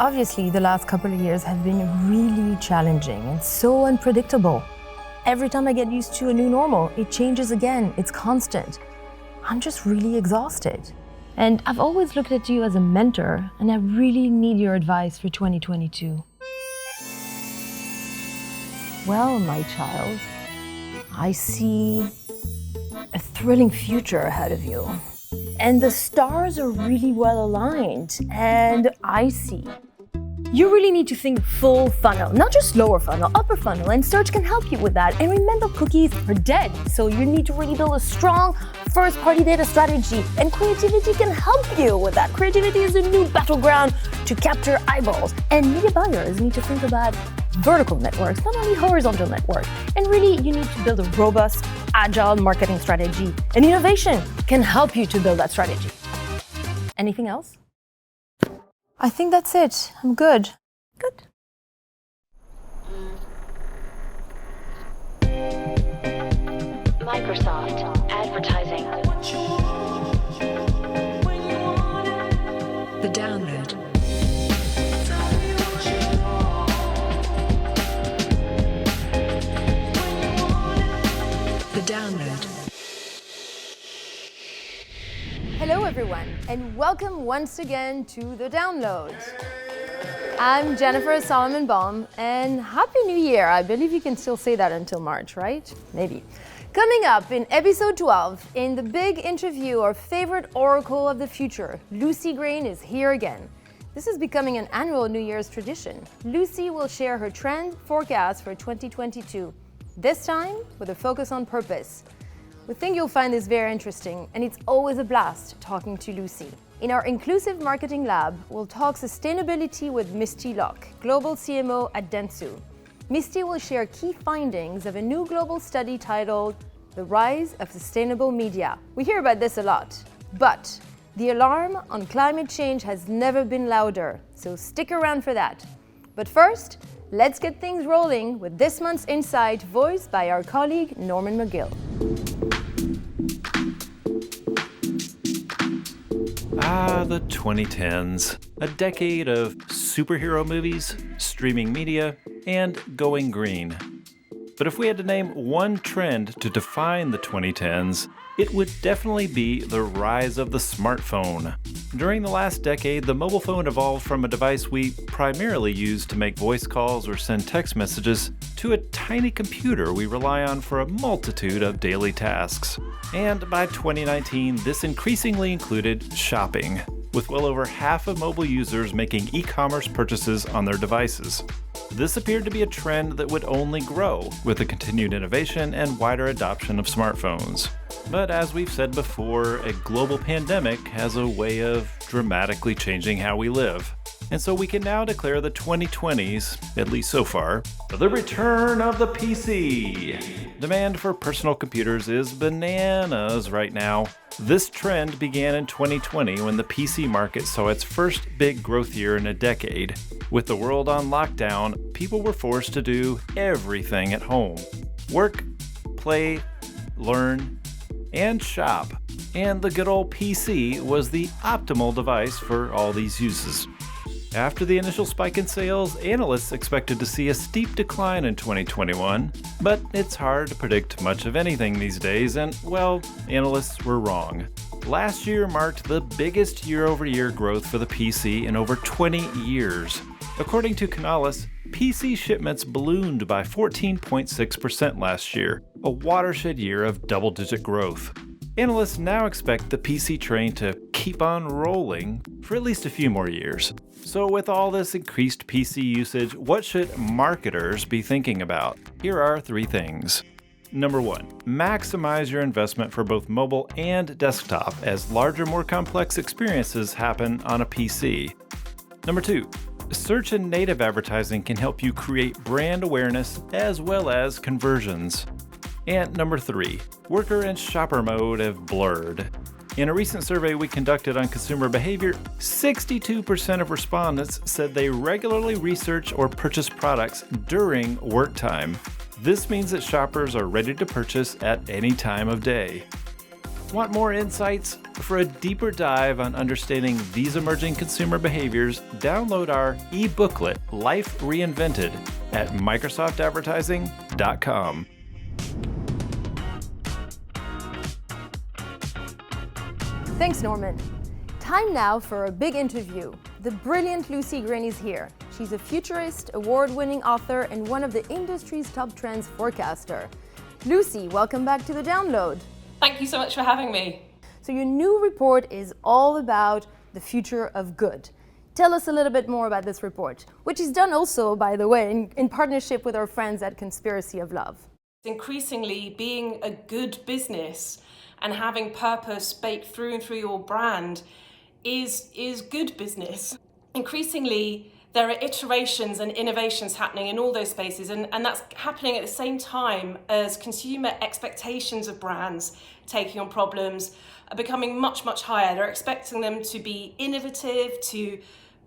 Obviously, the last couple of years have been really challenging and so unpredictable. Every time I get used to a new normal, it changes again. It's constant. I'm just really exhausted. And I've always looked at you as a mentor, and I really need your advice for 2022. Well, my child, I see a thrilling future ahead of you. And the stars are really well aligned, and I see. You really need to think full funnel, not just lower funnel, upper funnel, and search can help you with that. And remember, cookies are dead, so you need to really build a strong first-party data strategy, and creativity can help you with that. Creativity is a new battleground to capture eyeballs, and media buyers need to think about vertical networks, not only horizontal networks. And really, you need to build a robust, agile marketing strategy, and innovation can help you to build that strategy. Anything else? I think that's it. I'm good. Good. Microsoft Advertising. The download. The download. Hello everyone, and welcome once again to The Download. I'm Jennifer Solomon-Baum, and Happy New Year. I believe you can still say that until March, right? Maybe. Coming up in episode 12, in the big interview, our favorite oracle of the future, Lucie Greene, is here again. This is becoming an annual New Year's tradition. Lucie will share her trend forecast for 2022, this time with a focus on purpose. We think you'll find this very interesting, and it's always a blast talking to Lucie. In our Inclusive Marketing Lab, we'll talk sustainability with Misty Locke, Global CMO at DENTSU. Misty will share key findings of a new global study titled The Rise of Sustainable Media. We hear about this a lot, but the alarm on climate change has never been louder, so stick around for that. But first, let's get things rolling with this month's Insight voiced by our colleague Norman McGill. The 2010s, a decade of superhero movies, streaming media, and going green. But if we had to name one trend to define the 2010s, it would definitely be the rise of the smartphone. During the last decade, the mobile phone evolved from a device we primarily use to make voice calls or send text messages to a tiny computer we rely on for a multitude of daily tasks. And by 2019, this increasingly included shopping, with well over half of mobile users making e-commerce purchases on their devices. This appeared to be a trend that would only grow with the continued innovation and wider adoption of smartphones. But as we've said before, a global pandemic has a way of dramatically changing how we live. And so we can now declare the 2020s, at least so far, the return of the PC. Demand for personal computers is bananas right now. This trend began in 2020 when the PC market saw its first big growth year in a decade. With the world on lockdown, people were forced to do everything at home. Work, play, learn, and shop. And the good old PC was the optimal device for all these uses. After the initial spike in sales, analysts expected to see a steep decline in 2021, but it's hard to predict much of anything these days, and, well, analysts were wrong. Last year marked the biggest year-over-year growth for the PC in over 20 years. According to Canalys, PC shipments ballooned by 14.6% last year, a watershed year of double-digit growth. Analysts now expect the PC train to keep on rolling for at least a few more years. So with all this increased PC usage, what should marketers be thinking about? Here are 3 things. Number 1, maximize your investment for both mobile and desktop as larger, more complex experiences happen on a PC. Number 2, search and native advertising can help you create brand awareness as well as conversions. And number 3, worker and shopper mode have blurred. In a recent survey we conducted on consumer behavior, 62% of respondents said they regularly research or purchase products during work time. This means that shoppers are ready to purchase at any time of day. Want more insights? For a deeper dive on understanding these emerging consumer behaviors, download our e-booklet, Life Reinvented, at microsoftadvertising.com. Thanks, Norman. Time now for a big interview. The brilliant Lucie Greene is here. She's a futurist, award-winning author, and one of the industry's top trends forecaster. Lucie, welcome back to The Download. Thank you so much for having me. So your new report is all about the future of good. Tell us a little bit more about this report, which is done also, by the way, in partnership with our friends at Conspiracy of Love. Increasingly, being a good business and having purpose baked through and through your brand is good business. Increasingly, there are iterations and innovations happening in all those spaces, and that's happening at the same time as consumer expectations of brands taking on problems are becoming much, much higher. They're expecting them to be innovative, to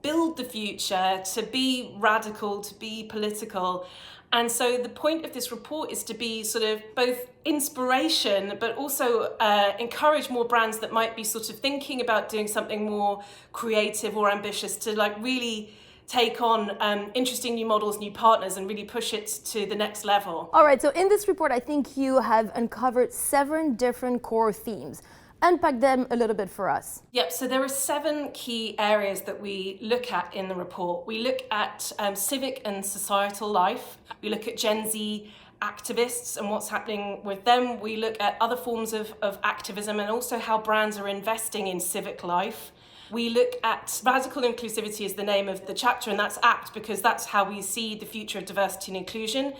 build the future, to be radical, to be political. And so the point of this report is to be sort of both inspiration, but also encourage more brands that might be sort of thinking about doing something more creative or ambitious to like really take on interesting new models, new partners, and really push it to the next level. All right, so in this report, I think you have uncovered 7 different core themes. Unpack them a little bit for us. Yep, so there are 7 key areas that we look at in the report. We look at civic and societal life. We look at Gen Z activists and what's happening with them. We look at other forms of activism and also how brands are investing in civic life. We look at radical inclusivity as the name of the chapter, and that's apt because that's how we see the future of diversity and inclusion.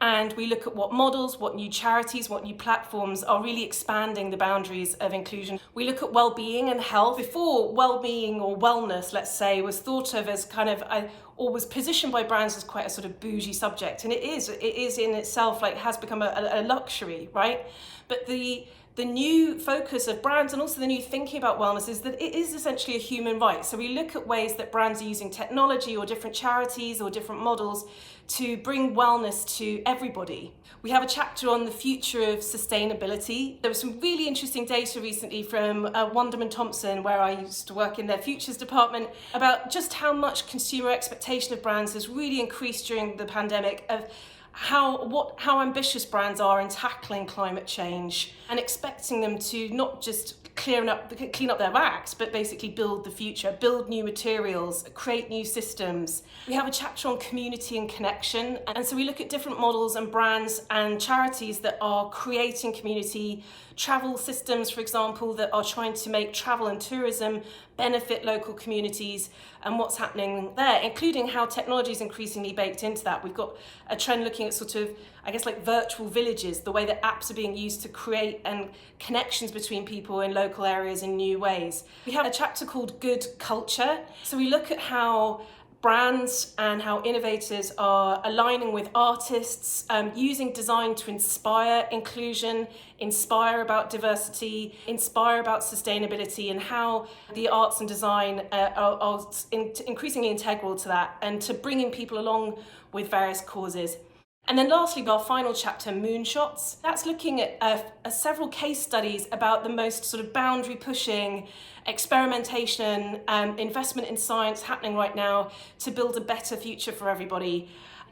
And we look at what models, what new charities, what new platforms are really expanding the boundaries of inclusion. We look at well-being and health. Before, well-being or wellness, let's say, was thought of as kind of or was positioned by brands as quite a sort of bougie subject. And it is in itself, like, has become a luxury, right? But the new focus of brands and also the new thinking about wellness is that it is essentially a human right. So we look at ways that brands are using technology or different charities or different models to bring wellness to everybody. We have a chapter on the future of sustainability. There was some really interesting data recently from Wunderman Thompson, where I used to work in their futures department, about just how much consumer expectation of brands has really increased during the pandemic, of how ambitious brands are in tackling climate change and expecting them to not just clean up their acts, but basically build the future, build new materials, create new systems. We have a chapter on community and connection, and so we look at different models and brands and charities that are creating community, travel systems, for example, that are trying to make travel and tourism benefit local communities and what's happening there, including how technology is increasingly baked into that. We've got a trend looking at sort of, I guess, like virtual villages, the way that apps are being used to create connections between people in local areas in new ways. We have a chapter called Good Culture. So we look at how brands and how innovators are aligning with artists, using design to inspire inclusion, inspire about diversity, inspire about sustainability, and how the arts and design are increasingly integral to that and to bringing people along with various causes. And then lastly, our final chapter, Moonshots. That's looking at several case studies about the most sort of boundary-pushing experimentation and investment in science happening right now to build a better future for everybody.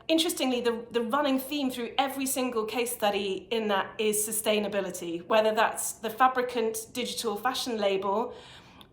Interestingly, the running theme through every single case study in that is sustainability, whether that's the Fabricant digital fashion label,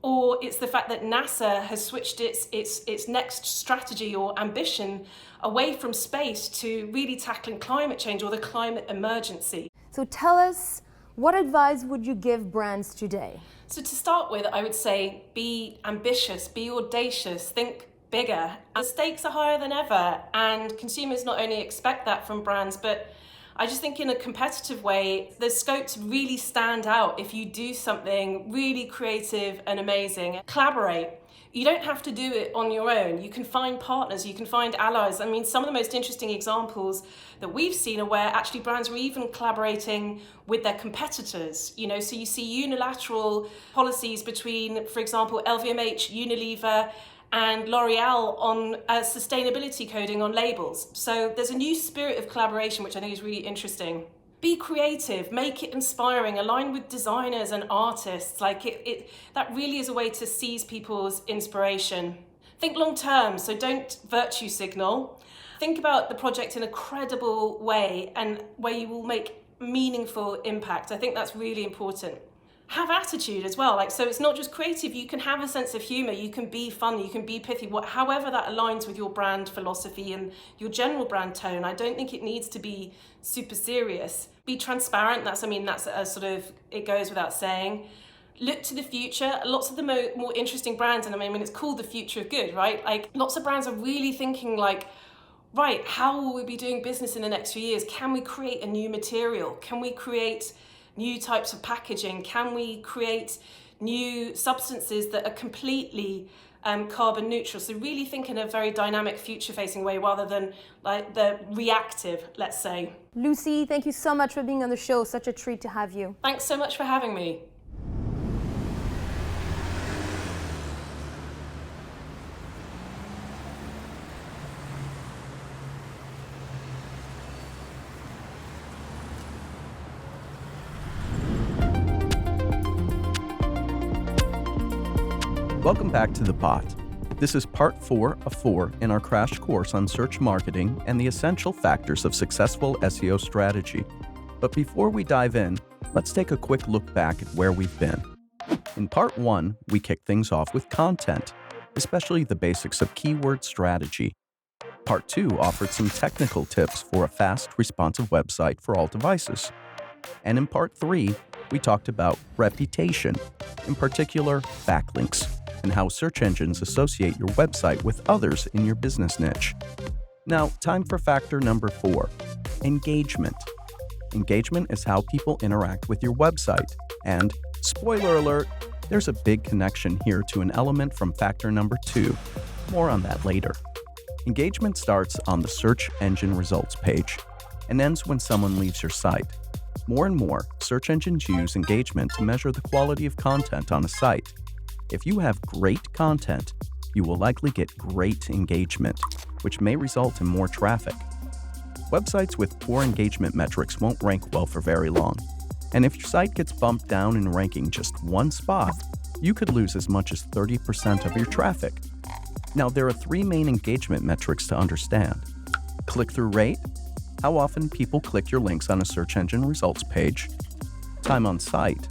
or it's the fact that NASA has switched its next strategy or ambition away from space to really tackling climate change or the climate emergency. So tell us, what advice would you give brands today? So to start with, I would say be ambitious, be audacious, think bigger. The stakes are higher than ever, and consumers not only expect that from brands, but I just think in a competitive way, there's scope to really stand out if you do something really creative and amazing. Collaborate. You don't have to do it on your own. You can find partners, you can find allies. I mean, some of the most interesting examples that we've seen are where actually brands are even collaborating with their competitors. You know, so you see unilateral policies between, for example, LVMH, Unilever, and L'Oreal on sustainability coding on labels. So there's a new spirit of collaboration, which I think is really interesting. Be creative, make it inspiring, align with designers and artists. That really is a way to seize people's inspiration. Think long term, so don't virtue signal. Think about the project in a credible way and where you will make meaningful impact. I think that's really important. Have attitude as well. So it's not just creative, you can have a sense of humor, you can be fun, you can be pithy, however that aligns with your brand philosophy and your general brand tone. I don't think it needs to be super serious. Be transparent, that's a sort of, it goes without saying. Look to the future. Lots of the more interesting brands, and it's called the future of good, right? Lots of brands are really thinking right, how will we be doing business in the next few years? Can we create a new material? Can we create new types of packaging? Can we create new substances that are completely carbon neutral? So really think in a very dynamic, future-facing way rather than the reactive, let's say. Lucie, thank you so much for being on the show. Such a treat to have you. Thanks so much for having me. Welcome back to The Pot. This is part 4 of 4 in our crash course on search marketing and the essential factors of successful SEO strategy. But before we dive in, let's take a quick look back at where we've been. In part 1, we kicked things off with content, especially the basics of keyword strategy. Part 2 offered some technical tips for a fast, responsive website for all devices. And in part 3, we talked about reputation, in particular backlinks, and how search engines associate your website with others in your business niche. Now, time for factor number 4, engagement. Engagement is how people interact with your website. And, spoiler alert, there's a big connection here to an element from factor number 2. More on that later. Engagement starts on the search engine results page and ends when someone leaves your site. More and more, search engines use engagement to measure the quality of content on a site. If you have great content, you will likely get great engagement, which may result in more traffic. Websites with poor engagement metrics won't rank well for very long. And if your site gets bumped down in ranking just one spot, you could lose as much as 30% of your traffic. Now, there are 3 main engagement metrics to understand. Click-through rate, how often people click your links on a search engine results page. Time on site,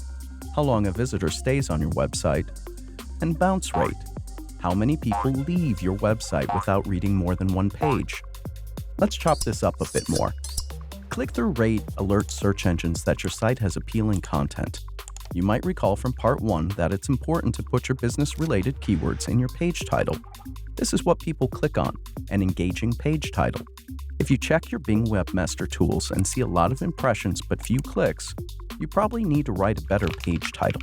how long a visitor stays on your website. And bounce rate, how many people leave your website without reading more than one page. Let's chop this up a bit more. Click-through rate alerts search engines that your site has appealing content. You might recall from part 1 that it's important to put your business-related keywords in your page title. This is what people click on, an engaging page title. If you check your Bing Webmaster Tools and see a lot of impressions but few clicks, you probably need to write a better page title.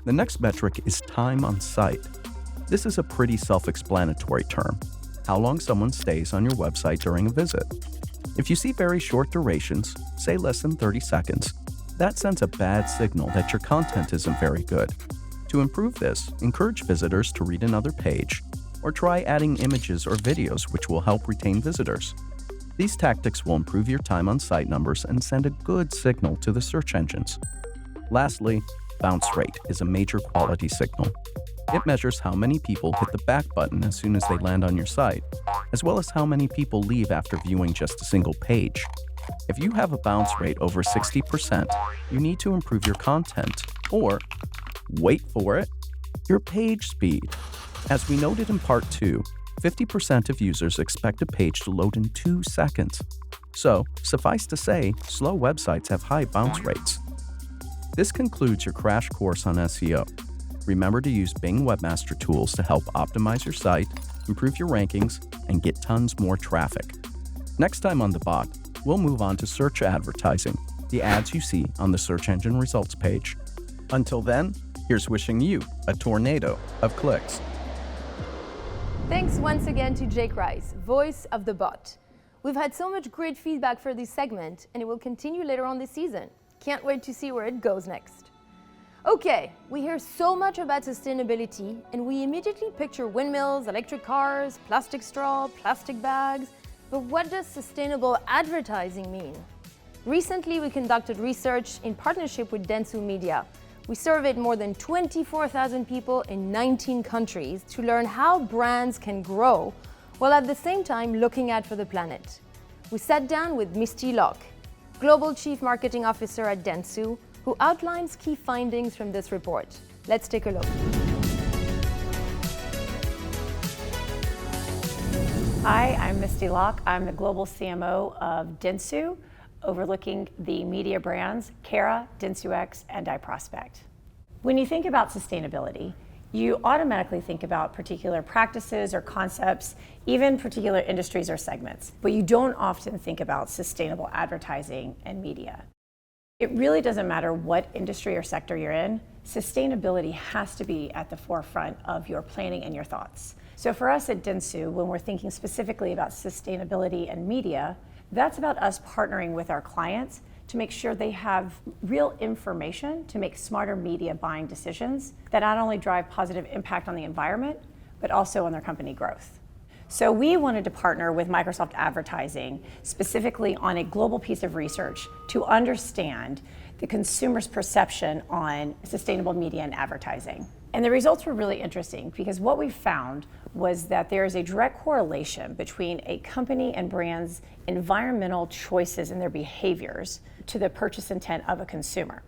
The next metric is time on site. This is a pretty self-explanatory term, how long someone stays on your website during a visit. If you see very short durations, say less than 30 seconds, that sends a bad signal that your content isn't very good. To improve this, encourage visitors to read another page, or try adding images or videos which will help retain visitors. These tactics will improve your time on site numbers and send a good signal to the search engines. Lastly, bounce rate is a major quality signal. It measures how many people hit the back button as soon as they land on your site, as well as how many people leave after viewing just a single page. If you have a bounce rate over 60%, you need to improve your content, or, wait for it, your page speed. As we noted in part 2, 50% of users expect a page to load in 2 seconds. So, suffice to say, slow websites have high bounce rates. This concludes your crash course on SEO. Remember to use Bing Webmaster Tools to help optimize your site, improve your rankings, and get tons more traffic. Next time on The Bot, we'll move on to search advertising, the ads you see on the search engine results page. Until then, here's wishing you a tornado of clicks. Thanks once again to Jake Rice, voice of The Bot. We've had so much great feedback for this segment, and it will continue later on this season. Can't wait to see where it goes next. Okay, we hear so much about sustainability, and we immediately picture windmills, electric cars, plastic straw, plastic bags. But what does sustainable advertising mean? Recently, we conducted research in partnership with DENTSU Media. We surveyed more than 24,000 people in 19 countries to learn how brands can grow while at the same time looking out for the planet. We sat down with Misty Locke, Global Chief Marketing Officer at DENTSU, who outlines key findings from this report. Let's take a look. Hi, I'm Misty Locke. I'm the Global CMO of DENTSU, overlooking the media brands Cara, DENTSUX, and iProspect. When you think about sustainability, you automatically think about particular practices or concepts, even particular industries or segments, but you don't often think about sustainable advertising and media. It really doesn't matter what industry or sector you're in, sustainability has to be at the forefront of your planning and your thoughts. So for us at DENTSU, when we're thinking specifically about sustainability and media, that's about us partnering with our clients to make sure they have real information to make smarter media buying decisions that not only drive positive impact on the environment, but also on their company growth. So we wanted to partner with Microsoft Advertising specifically on a global piece of research to understand the consumer's perception on sustainable media and advertising. And the results were really interesting because what we found was that there is a direct correlation between a company and brand's environmental choices and their behaviors to the purchase intent of a consumer.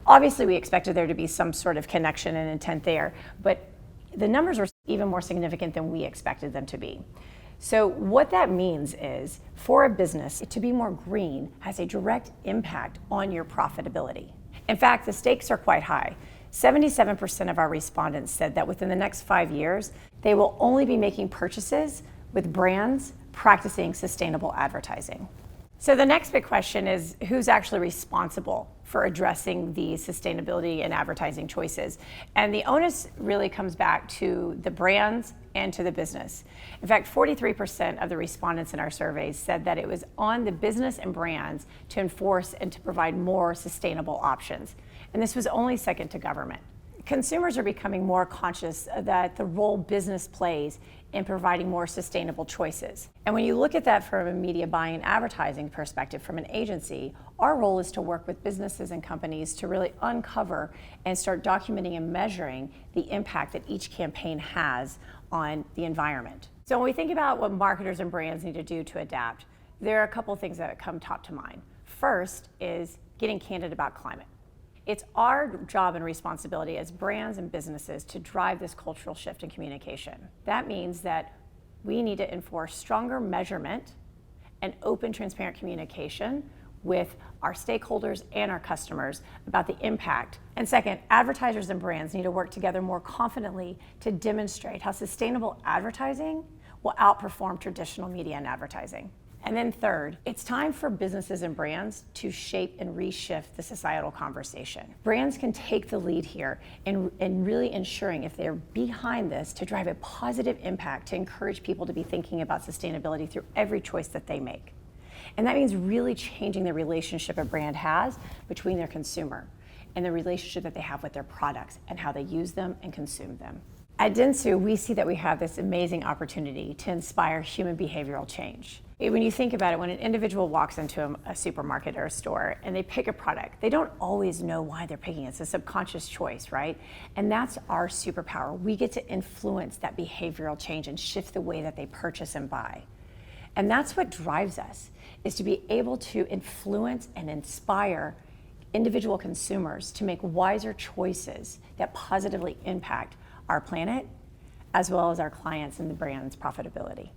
Obviously, we expected there to be some sort of connection and intent there, but the numbers were even more significant than we expected them to be. So what that means is, for a business, to be more green has a direct impact on your profitability. In fact, the stakes are quite high. 77% of our respondents said that within the next 5 years, they will only be making purchases with brands practicing sustainable advertising. So the next big question is, who's actually responsible for addressing the sustainability and advertising choices? And the onus really comes back to the brands and to the business. In fact, 43% of the respondents in our surveys said that it was on the business and brands to enforce and to provide more sustainable options. And this was only second to government. Consumers are becoming more conscious that the role business plays in providing more sustainable choices. And when you look at that from a media buying and advertising perspective from an agency, our role is to work with businesses and companies to really uncover and start documenting and measuring the impact that each campaign has on the environment. So when we think about what marketers and brands need to do to adapt, there are a couple of things that come top to mind. First is getting candid about climate. It's our job and responsibility as brands and businesses to drive this cultural shift in communication. That means that we need to enforce stronger measurement and open, transparent communication with our stakeholders and our customers about the impact. And second, advertisers and brands need to work together more confidently to demonstrate how sustainable advertising will outperform traditional media and advertising. And then third, it's time for businesses and brands to shape and reshift the societal conversation. Brands can take the lead here in really ensuring, if they're behind this, to drive a positive impact to encourage people to be thinking about sustainability through every choice that they make. And that means really changing the relationship a brand has between their consumer and the relationship that they have with their products and how they use them and consume them. At DENTSU, we see that we have this amazing opportunity to inspire human behavioral change. When you think about it, when an individual walks into a supermarket or a store and they pick a product, they don't always know why they're picking it. It's a subconscious choice, right? And that's our superpower. We get to influence that behavioral change and shift the way that they purchase and buy. And that's what drives us, is to be able to influence and inspire individual consumers to make wiser choices that positively impact our planet, as well as our clients and the brand's profitability.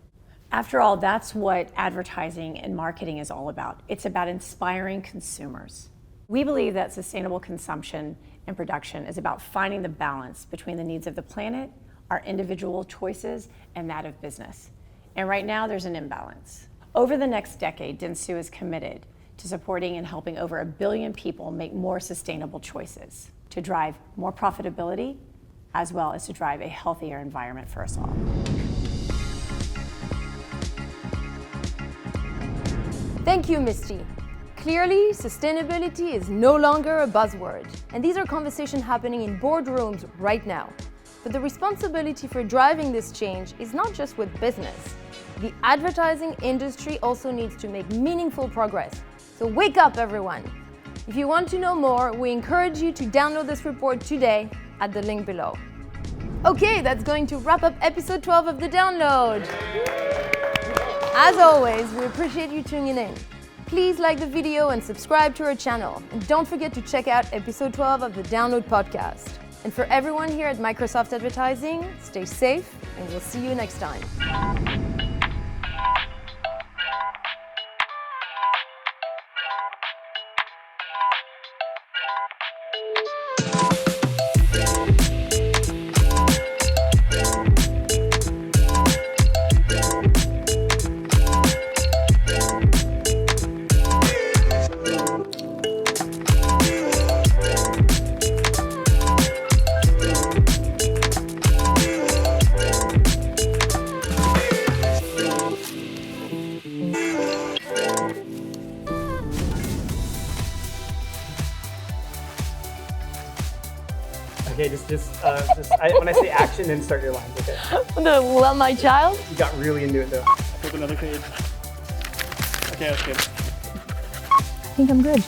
After all, that's what advertising and marketing is all about. It's about inspiring consumers. We believe that sustainable consumption and production is about finding the balance between the needs of the planet, our individual choices, and that of business. And right now, there's an imbalance. Over the next decade, DENTSU is committed to supporting and helping over 1 billion people make more sustainable choices to drive more profitability, as well as to drive a healthier environment for us all. Thank you, Misty. Clearly, sustainability is no longer a buzzword, and these are conversations happening in boardrooms right now. But the responsibility for driving this change is not just with business. The advertising industry also needs to make meaningful progress So wake up, everyone. If you want to know more, we encourage you to download this report today at the link below. Okay, that's going to wrap up episode 12 of The Download. As always, we appreciate you tuning in. Please like the video and subscribe to our channel. And don't forget to check out episode 12 of the Download podcast. And for everyone here at Microsoft Advertising, stay safe and we'll see you next time. Okay, when I say action, then start your lines, okay? Well, my child? You got really into it though. Flip another page. Okay, that's good. I think I'm good.